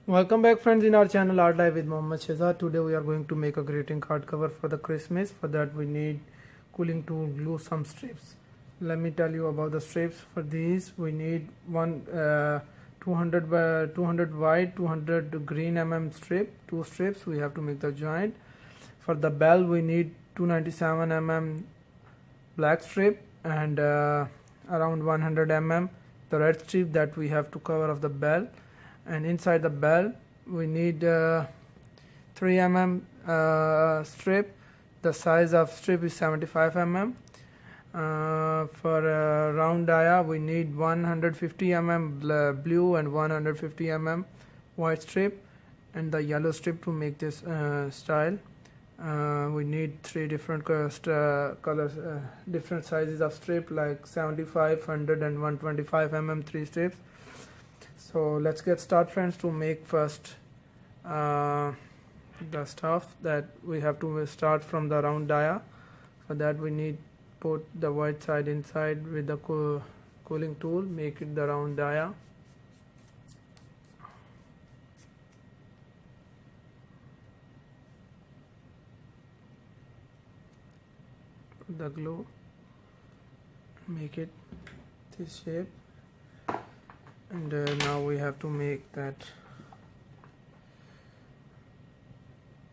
Welcome back friends in our channel Art Life with Mohammed Shehzad. Today we are going to make a greeting card cover for the Christmas. For that we need cooling tool, glue, some strips. Let me tell you about the strips. For these we need 200 by 200 white, 200 green strip, 2 strips. We have to make the joint. For the bell we need 297 black strip and around 100 the red strip that we have to cover of the bell. And inside the bell we need 3 strip. The size of strip is 75 for round dia we need 150 blue and 150 white strip, and the yellow strip to make this style. We need 3 different colors, different sizes of strip like 75, 100 and 125 3 strips. So let's get started friends to make first the stuff that we have to start from the round dia. For that we need put the white side inside with the cooling tool, make it the round dia. Put the glue, make it this shape. And now we have to make that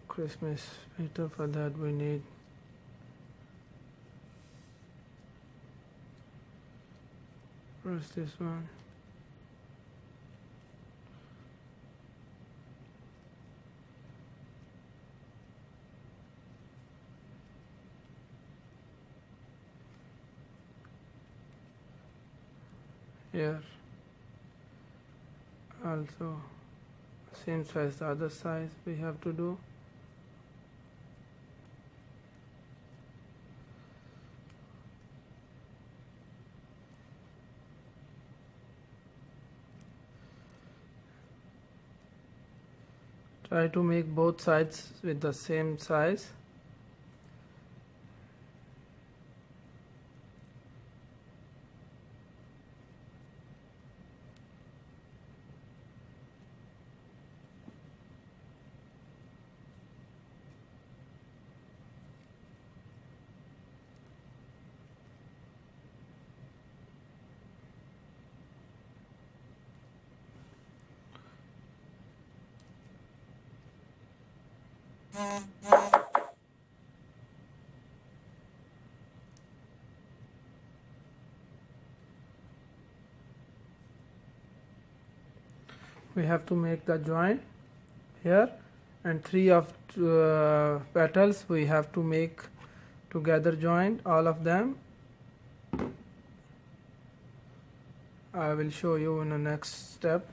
Christmas sweater. For that we need first this one, here also same size the other size we have to do. Try to make both sides with the same size. We have to make the joint here, and 3 of petals we have to make together joint, all of them. I will show you in the next step.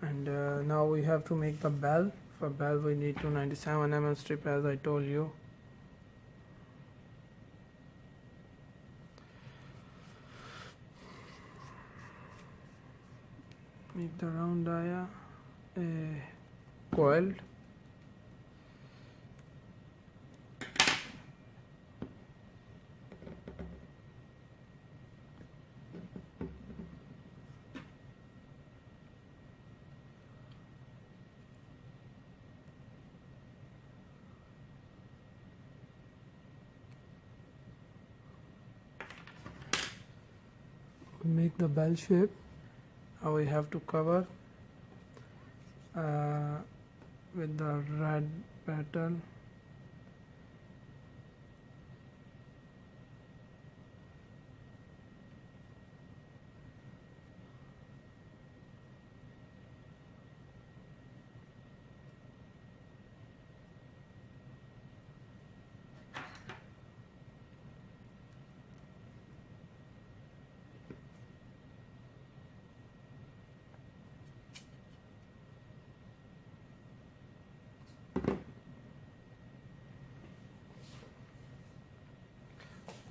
And now we have to make the bell. For bell we need 297 strip as I told you. Make the round dia coiled. We make the bell shape. Now we have to cover with the red pattern.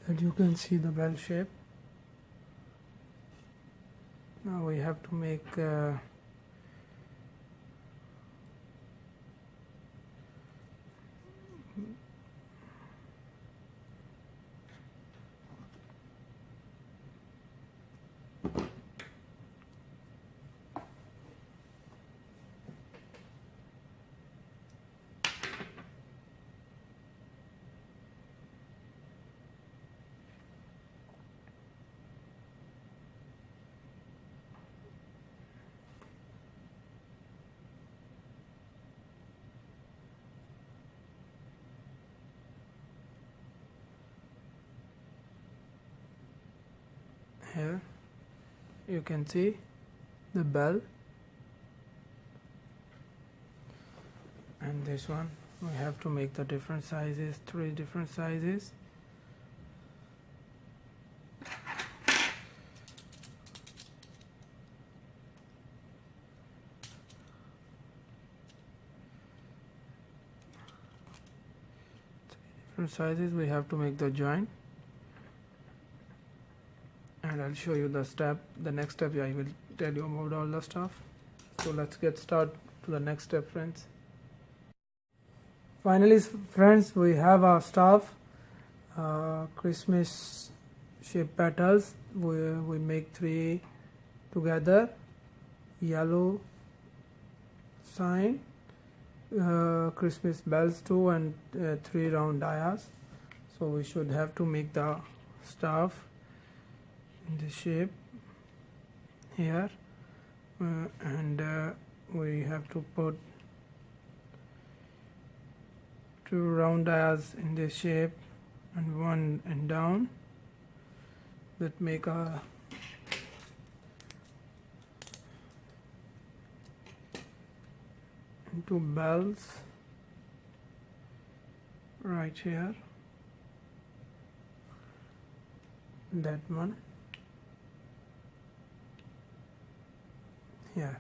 That you can see the bell shape. Now we have to make Here you can see the bell, and this one we have to make the different sizes, 3 different sizes. Different sizes we have to make the join, and I'll show you the next step. I will tell you about all the stuff. So let's get started to the next step, friends. Finally, friends, we have our staff, Christmas shaped petals. We make 3 together, yellow sign, Christmas bells too, and 3 round dias. So we should have to make the staff in this shape here, and we have to put 2 round dias in this shape and 1 and down, that make a two bells right here, that one here.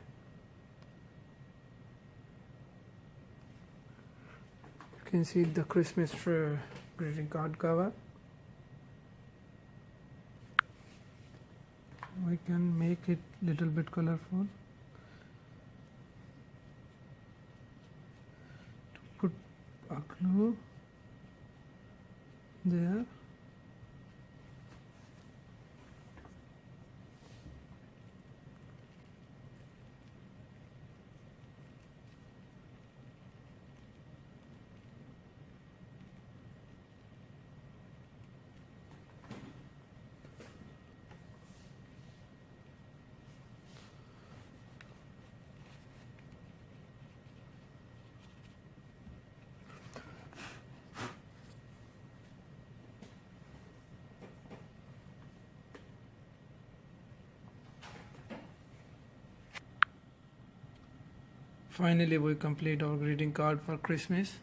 You can see the Christmas greeting card cover. We can make it little bit colorful. Put a glue there. Finally, we complete our greeting card for Christmas.